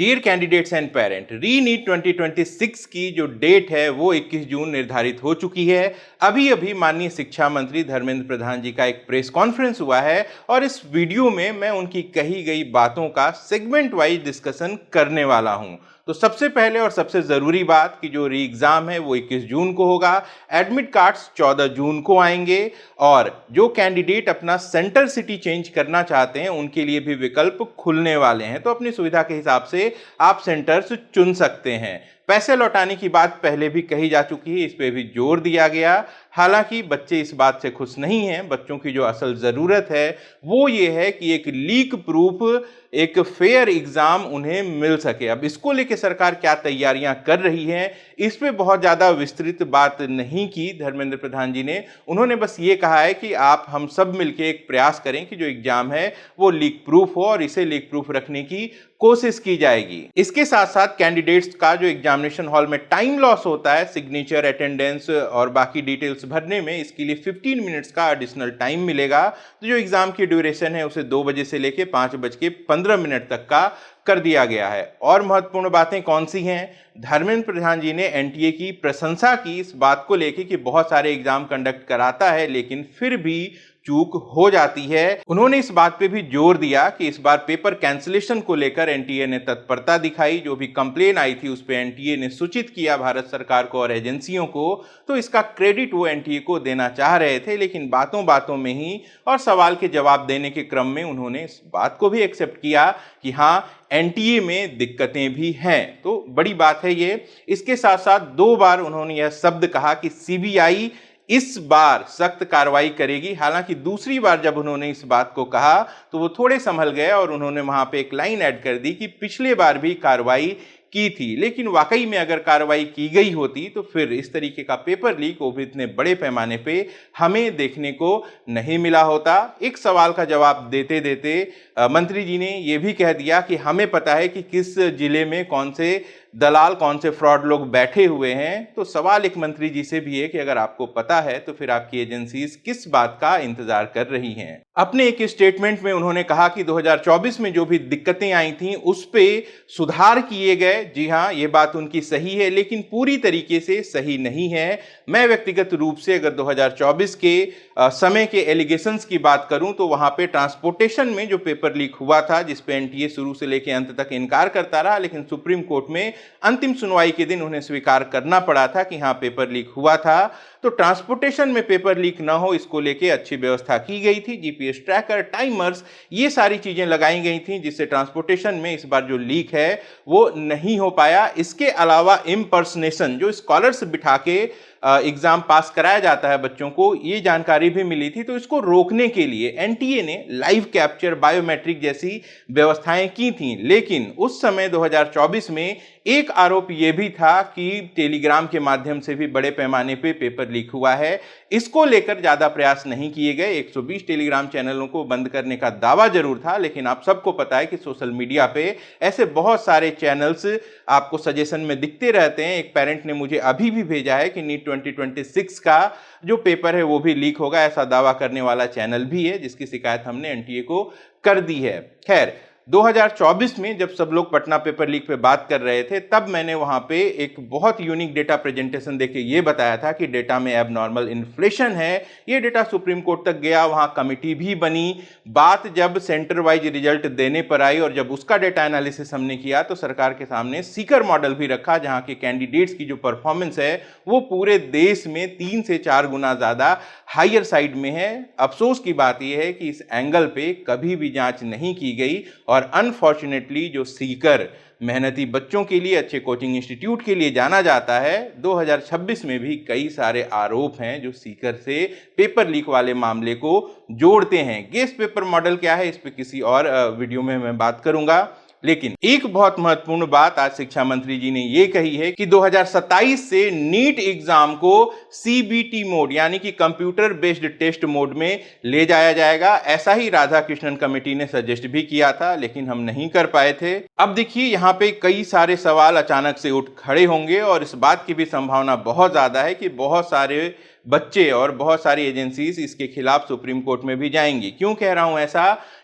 Dear candidates and parent, री NEET 2026 की जो डेट है वो 21 जून निर्धारित हो चुकी है। अभी अभी माननीय शिक्षा मंत्री धर्मेंद्र प्रधान जी का एक प्रेस कॉन्फ्रेंस हुआ है और इस वीडियो में मैं उनकी कही गई बातों का सेगमेंट वाइज डिस्कशन करने वाला हूं। तो सबसे पहले और सबसे जरूरी बात कि जो री एग्जाम है वो 21 जून को होगा, एडमिट कार्ड्स 14 जून को आएंगे और जो कैंडिडेट अपना सेंटर सिटी चेंज करना चाहते हैं उनके लिए भी विकल्प खुलने वाले हैं। तो अपनी सुविधा के हिसाब से आप सेंटर्स चुन सकते हैं। पैसे लौटाने की बात पहले भी कही जा चुकी है, इस पे भी जोर दिया गया। हालांकि बच्चे इस बात से खुश नहीं हैं। बच्चों की जो असल जरूरत है वो ये है कि एक लीक प्रूफ, एक फेयर एग्जाम उन्हें मिल सके। अब इसको लेकर सरकार क्या तैयारियां कर रही है, इस पे बहुत ज्यादा विस्तृत बात नहीं की धर्मेंद्र प्रधान जी ने। उन्होंने बस ये कहा है कि आप हम सब मिलकर एक प्रयास करें कि जो एग्जाम है वो लीक प्रूफ हो और इसे लीक प्रूफ रखने की कोशिश की जाएगी। इसके साथ साथ कैंडिडेट्स का जो एग्जामिनेशन हॉल में टाइम लॉस होता है सिग्नेचर, अटेंडेंस और बाकी डिटेल्स भरने में, इसके लिए 15 मिनट्स का एडिशनल टाइम मिलेगा। तो जो एग्जाम की ड्यूरेशन है उसे 2 बजे से लेकर 5:15 तक का कर दिया गया है। और महत्वपूर्ण बातें कौन सी हैं? धर्मेंद्र प्रधान जी ने एनटीए की प्रशंसा की इस बात को लेकर कि बहुत सारे एग्जाम कंडक्ट कराता है लेकिन फिर भी चूक हो जाती है। उन्होंने इस बात पे भी जोर दिया कि इस बार पेपर कैंसिलेशन को लेकर एनटीए ने तत्परता दिखाई। जो भी कंप्लेन आई थी उस पे एनटीए ने सूचित किया भारत सरकार को और एजेंसियों को। तो इसका क्रेडिट वो एनटीए को देना चाह रहे थे, लेकिन बातों बातों में ही और सवाल के जवाब देने के क्रम में उन्होंने इस बात को भी एक्सेप्ट किया कि हाँ, एनटीए में दिक्कतें भी हैं। तो बड़ी बात है ये। इसके साथ साथ 2 बार उन्होंने यह शब्द कहा कि सीबीआई इस बार सख्त कार्रवाई करेगी। हालांकि दूसरी बार जब उन्होंने इस बात को कहा तो वो थोड़े संभल गए और उन्होंने वहां पे एक लाइन ऐड कर दी कि पिछले बार भी कार्रवाई की थी। लेकिन वाकई में अगर कार्रवाई की गई होती तो फिर इस तरीके का पेपर लीक वो भी इतने बड़े पैमाने पे हमें देखने को नहीं मिला होता। एक सवाल का जवाब देते देते मंत्री जी ने यह भी कह दिया कि हमें पता है कि किस जिले में कौन से दलाल, कौन से फ्रॉड लोग बैठे हुए हैं। तो सवाल एक मंत्री जी से भी है कि अगर आपको पता है तो फिर आपकी एजेंसीज किस बात का इंतजार कर रही हैं। अपने एक स्टेटमेंट में उन्होंने कहा कि 2024 में जो भी दिक्कतें आई थीं उस पे सुधार किए गए। जी हां, ये बात उनकी सही है लेकिन पूरी तरीके से सही नहीं है। मैं व्यक्तिगत रूप से अगर 2024 के समय के एलिगेशंस की बात करूं तो वहां पे ट्रांसपोर्टेशन में जो पेपर लीक हुआ था, जिस पे एनटीए शुरू से लेकर अंत तक इनकार करता रहा, लेकिन सुप्रीम कोर्ट में अंतिम सुनवाई के दिन उन्हें स्वीकार करना पड़ा था कि हाँ, पेपर लीक हुआ था। तो ट्रांसपोर्टेशन में पेपर लीक ना हो इसको लेके अच्छी व्यवस्था की गई थी। जीपीएस ट्रैकर, टाइमर्स, ये सारी चीजें लगाई गई थी जिससे ट्रांसपोर्टेशन में इस बार जो लीक है वो नहीं हो पाया। इसके अलावा इम्पर्सनेशन, जो स्कॉलर्स बिठा के एग्जाम पास कराया जाता है बच्चों को, ये जानकारी भी मिली थी। तो इसको रोकने के लिए एनटीए ने लाइव कैप्चर, बायोमेट्रिक जैसी व्यवस्थाएं की थी। लेकिन उस समय 2024 में एक आरोप यह भी था कि टेलीग्राम के माध्यम से भी बड़े पैमाने पे पेपर लीक हुआ है। इसको लेकर ज्यादा प्रयास नहीं किए गए। 120 टेलीग्राम चैनलों को बंद करने का दावा जरूर था, लेकिन आप सबको पता है कि सोशल मीडिया पे ऐसे बहुत सारे चैनल्स आपको सजेशन में दिखते रहते हैं। एक पेरेंट ने मुझे अभी भी भेजा है कि नीट 2026 का जो पेपर है वो भी लीक होगा, ऐसा दावा करने वाला चैनल भी है, जिसकी शिकायत हमने एनटीए को कर दी है। खैर, 2024 में जब सब लोग पटना पेपर लीक पे बात कर रहे थे तब मैंने वहां पे एक बहुत यूनिक डेटा प्रेजेंटेशन देके ये बताया था कि डेटा में एबनॉर्मल इन्फ्लेशन है। ये डेटा सुप्रीम कोर्ट तक गया, वहां कमिटी भी बनी। बात जब सेंटर वाइज रिजल्ट देने पर आई और जब उसका डेटा एनालिसिस हमने किया तो सरकार के सामने सीकर मॉडल भी रखा, जहां के कैंडिडेट्स की जो परफॉर्मेंस है वो पूरे देश में 3 से 4 गुना ज्यादा हायर साइड में है। अफसोस की बात यह है कि इस एंगल पे कभी भी जांच नहीं की गई और अनफॉर्चुनेटली जो सीकर मेहनती बच्चों के लिए, अच्छे कोचिंग इंस्टीट्यूट के लिए जाना जाता है, 2026 में भी कई सारे आरोप हैं जो सीकर से पेपर लीक वाले मामले को जोड़ते हैं। गेस्ट पेपर मॉडल क्या है इस पे किसी और वीडियो में मैं बात करूंगा। लेकिन एक बहुत महत्वपूर्ण बात आज शिक्षा मंत्री जी ने यह कही है कि 2027 से नीट एग्जाम को सीबीटी मोड यानी कि कंप्यूटर बेस्ड टेस्ट मोड में ले जाया जाएगा। ऐसा ही राधाकृष्णन कमेटी ने सजेस्ट भी किया था, लेकिन हम नहीं कर पाए थे। अब देखिए, यहाँ पे कई सारे सवाल अचानक से उठ खड़े होंगे और इस बात की भी संभावना बहुत ज्यादा है कि बहुत सारे बच्चे और बहुत सारी एजेंसीज इसके खिलाफ सुप्रीम कोर्ट में भी जाएंगी। क्यों कह रहा हूं ऐसा?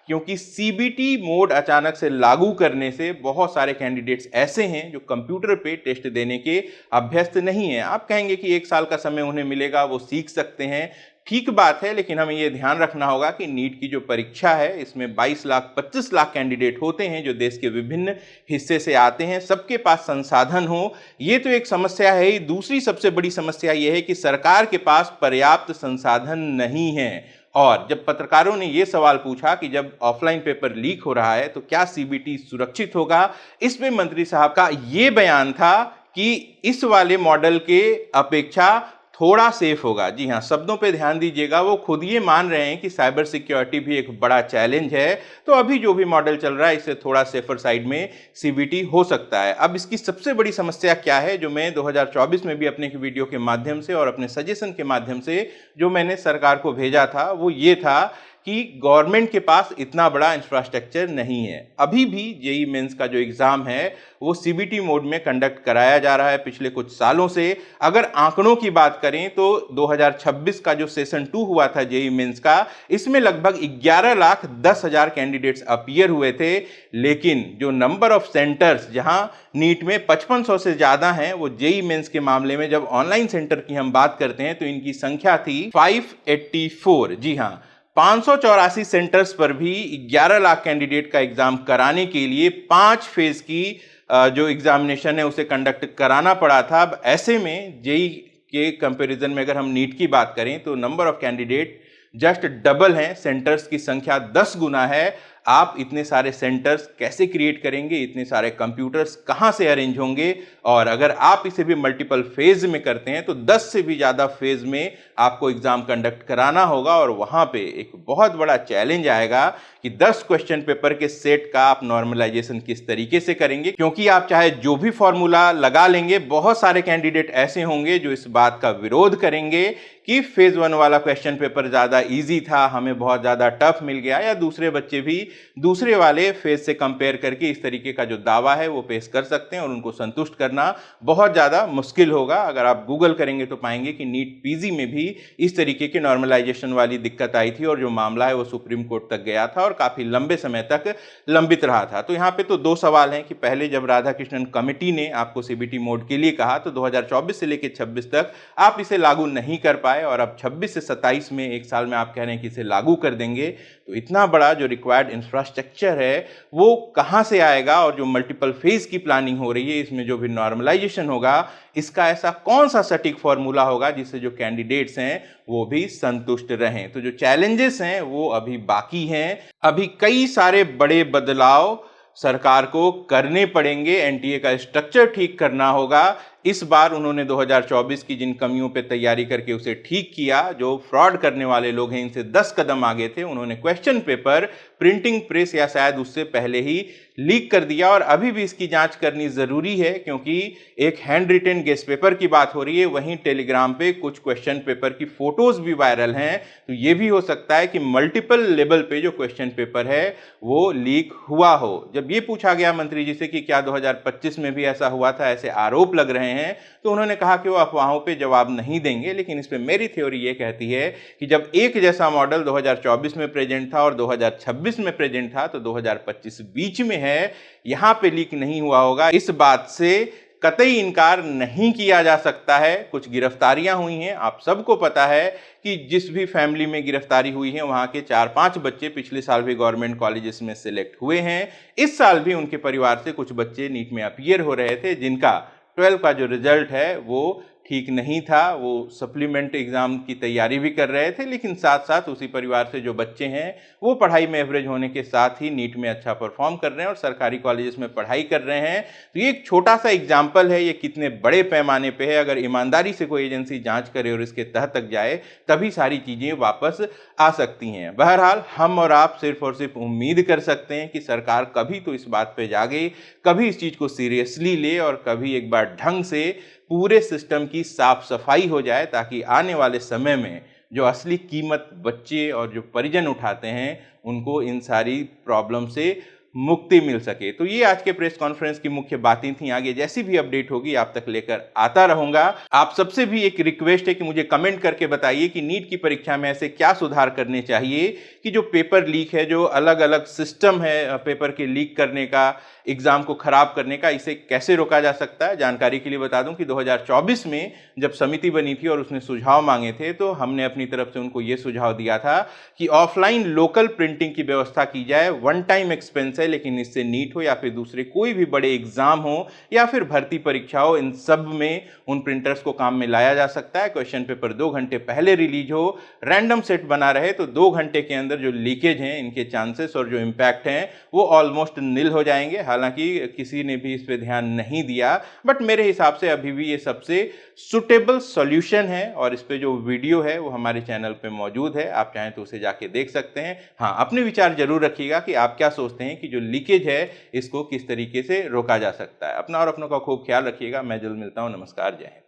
क्योंकि सीबीटी मोड अचानक से लागू करने से बहुत सारे कैंडिडेट्स ऐसे हैं जो कंप्यूटर पे टेस्ट देने के अभ्यस्त नहीं हैं। आप कहेंगे कि 1 साल का समय उन्हें मिलेगा, वो सीख सकते हैं, ठीक बात है, लेकिन हमें यह ध्यान रखना होगा कि नीट की जो परीक्षा है इसमें 22 लाख 25 लाख कैंडिडेट होते हैं जो देश के विभिन्न हिस्से से आते हैं, सबके पास संसाधन हो, ये तो एक समस्या है ही। दूसरी सबसे बड़ी समस्या यह है कि सरकार के पास पर्याप्त संसाधन नहीं है। और जब पत्रकारों ने यह सवाल पूछा कि जब ऑफलाइन पेपर लीक हो रहा है तो क्या सीबीटी सुरक्षित होगा, इसमें मंत्री साहब का यह बयान था कि इस वाले मॉडल के अपेक्षा थोड़ा सेफ होगा। जी हां, शब्दों पे ध्यान दीजिएगा, वो खुद ये मान रहे हैं कि साइबर सिक्योरिटी भी एक बड़ा चैलेंज है, तो अभी जो भी मॉडल चल रहा है इससे थोड़ा सेफर साइड में सीबीटी हो सकता है। अब इसकी सबसे बड़ी समस्या क्या है, जो मैं 2024 में भी अपने वीडियो के माध्यम से और अपने सजेशन के माध्यम से जो मैंने सरकार को भेजा था, वो ये था कि गवर्नमेंट के पास इतना बड़ा इंफ्रास्ट्रक्चर नहीं है। अभी भी जेईई मेंस का जो एग्जाम है वो सीबीटी मोड में कंडक्ट कराया जा रहा है पिछले कुछ सालों से। अगर आंकड़ों की बात करें तो 2026 का जो सेशन 2 हुआ था जेईई मेंस का, इसमें लगभग 11,10,000 कैंडिडेट्स अपीयर हुए थे, लेकिन जो नंबर ऑफ सेंटर्स जहां नीट में 5500 से ज्यादा हैं, वो जेईई मेंस के मामले में जब ऑनलाइन सेंटर की हम बात करते हैं तो इनकी संख्या थी 584। जी हां, 584 सेंटर्स पर भी 11 लाख कैंडिडेट का एग्जाम कराने के लिए 5 फेज की जो एग्जामिनेशन है उसे कंडक्ट कराना पड़ा था। अब ऐसे में जेईई के कंपैरिजन में अगर हम नीट की बात करें तो number of candidate just double हैं, सेंटर्स की संख्या 10 गुना है। आप इतने सारे सेंटर्स कैसे क्रिएट करेंगे, इतने सारे कंप्यूटर्स कहां से अरेंज होंगे, और अगर आप इसे भी मल्टीपल फेज में करते हैं तो 10 से भी ज्यादा फेज में आपको एग्जाम कंडक्ट कराना होगा, और वहां पे एक बहुत बड़ा चैलेंज आएगा कि 10 क्वेश्चन पेपर के सेट का आप नॉर्मलाइजेशन किस तरीके से करेंगे, क्योंकि आप चाहे जो भी फॉर्मूला लगा लेंगे, बहुत सारे कैंडिडेट ऐसे होंगे जो इस बात का विरोध करेंगे कि फेज 1 वाला क्वेश्चन पेपर ज्यादा इजी था, हमें बहुत ज्यादा टफ मिल गया, या दूसरे बच्चे भी दूसरे वाले फेज से कंपेयर करके इस तरीके का जो दावा है वो पेश कर सकते हैं, और उनको संतुष्ट करना बहुत ज्यादा मुश्किल होगा। अगर आप गूगल करेंगे तो पाएंगे कि नीट पीजी में भी इस तरीके की नॉर्मलाइजेशन वाली दिक्कत आई थी, और जो मामला है वो सुप्रीम कोर्ट तक गया था और काफी लंबे समय तक लंबित रहा था। तो यहाँ पे तो 2 सवाल हैं कि पहले जब राधाकृष्णन कमेटी ने आपको सीबीटी मोड के लिए कहा तो 2024 से लेकर 26 तक आप इसे लागू नहीं कर पाए, और अब 26 से 27 में 1 साल में आप कह रहे हैं कि इसे लागू कर देंगे, तो इतना बड़ा जो रिक्वायर्ड इंफ्रास्ट्रक्चर है वो कहां से आएगा, और जो मल्टीपल फेज की प्लानिंग हो रही है इसमें जो भी नॉर्मलाइजेशन होगा, इसका ऐसा कौन सा सटीक फॉर्मूला होगा जिससे जो कैंडिडेट्स हैं वो भी संतुष्ट रहें। तो जो चैलेंजेस हैं वो अभी बाकी हैं, अभी कई सारे बड़े बदलाव सरकार को करने पड़ेंगे, एनटीए का स्ट्रक्चर ठीक करना होगा। इस बार उन्होंने 2024 की जिन कमियों पे तैयारी करके उसे ठीक किया, जो फ्रॉड करने वाले लोग हैं इनसे 10 कदम आगे थे, उन्होंने क्वेश्चन पेपर प्रिंटिंग प्रेस या शायद उससे पहले ही लीक कर दिया, और अभी भी इसकी जांच करनी जरूरी है, क्योंकि एक हैंड रिटन गेस्ट पेपर की बात हो रही है, वहीं टेलीग्राम पे कुछ क्वेश्चन पेपर की फोटोज भी वायरल हैं, तो ये भी हो सकता है कि मल्टीपल लेवल पे जो क्वेश्चन पेपर है वो लीक हुआ हो। जब ये पूछा गया मंत्री जी से कि क्या 2025 में भी ऐसा हुआ था, ऐसे आरोप लग रहे हैं, तो उन्होंने कहा कि वो अफवाहों पे जवाब नहीं देंगे, लेकिन इस पे मेरी थ्योरी ये कहती है कि जब एक जैसा मॉडल 2024 में प्रेजेंट था और 2026 में प्रेजेंट था, तो 2025 बीच में है, यहां पे लीक नहीं हुआ होगा, इस बात से कतई इनकार नहीं किया जा सकता है। कुछ गिरफ्तारियां हुई हैं, आप सबको पता है कि जिस भी फैमिली में गिरफ्तारी हुई है वहां के 4-5 बच्चे पिछले साल भी गवर्नमेंट कॉलेजेस में सिलेक्ट हुए हैं। इस साल भी उनके परिवार से कुछ बच्चे नीट में अपीयर हो रहे थे, जिनका 12 का जो रिजल्ट है वो ठीक नहीं था, वो सप्लीमेंट एग्जाम की तैयारी भी कर रहे थे, लेकिन साथ साथ उसी परिवार से जो बच्चे हैं वो पढ़ाई में एवरेज होने के साथ ही नीट में अच्छा परफॉर्म कर रहे हैं और सरकारी कॉलेजेस में पढ़ाई कर रहे हैं। तो ये एक छोटा सा एग्जाम्पल है, ये कितने बड़े पैमाने पे है। अगर ईमानदारी से कोई एजेंसी जांच करे और इसके तह तक जाए तभी सारी चीजें वापस आ सकती हैं। बहरहाल हम और आप सिर्फ और सिर्फ उम्मीद कर सकते हैं कि सरकार कभी तो इस बात पे जागे, कभी इस चीज को सीरियसली ले, और कभी एक बार ढंग से पूरे सिस्टम की साफ सफाई हो जाए, ताकि आने वाले समय में जो असली कीमत बच्चे और जो परिजन उठाते हैं उनको इन सारी प्रॉब्लम से मुक्ति मिल सके। तो ये आज के प्रेस कॉन्फ्रेंस की मुख्य बातें थी। आगे जैसी भी अपडेट होगी आप तक लेकर आता रहूंगा। आप सबसे भी एक रिक्वेस्ट है कि मुझे कमेंट करके बताइए कि नीट की परीक्षा में ऐसे क्या सुधार करने चाहिए कि जो पेपर लीक है, जो अलग अलग सिस्टम है पेपर के लीक करने का, एग्जाम को खराब करने का, इसे कैसे रोका जा सकता है। जानकारी के लिए बता दूं कि 2024 में जब समिति बनी थी और उसने सुझाव मांगे थे तो हमने अपनी तरफ से उनको यह सुझाव दिया था कि ऑफलाइन लोकल प्रिंटिंग की व्यवस्था की जाए। वन टाइम एक्सपेंस है, लेकिन इससे नीट हो या फिर दूसरे कोई भी बड़े एग्जाम हो या फिर भर्ती परीक्षा हो, इन सब में उन प्रिंटर्स को काम में लाया जा सकता है। क्वेश्चन पेपर 2 घंटे पहले रिलीज हो, रैंडम सेट बना रहे, तो 2 घंटे के अंदर जो लीकेज हैं इनके चांसेस और जो इंपैक्ट हैं वो ऑलमोस्ट नील हो जाएंगे। हालांकि किसी ने भी इस पे ध्यान नहीं दिया, बट मेरे हिसाब से अभी भी ये सबसे सुटेबल सॉल्यूशन है। और इस पे जो वीडियो है वो हमारे चैनल पे मौजूद है, आप चाहें तो उसे जाके देख सकते हैं। हाँ, अपने विचार जरूर रखिएगा कि आप क्या सोचते हैं कि जो लीकेज है इसको किस तरीके से रोका जा सकता है। अपना और अपनों का खूब ख्याल रखिएगा। मैं जल्द मिलता हूं। नमस्कार, जय हिंद।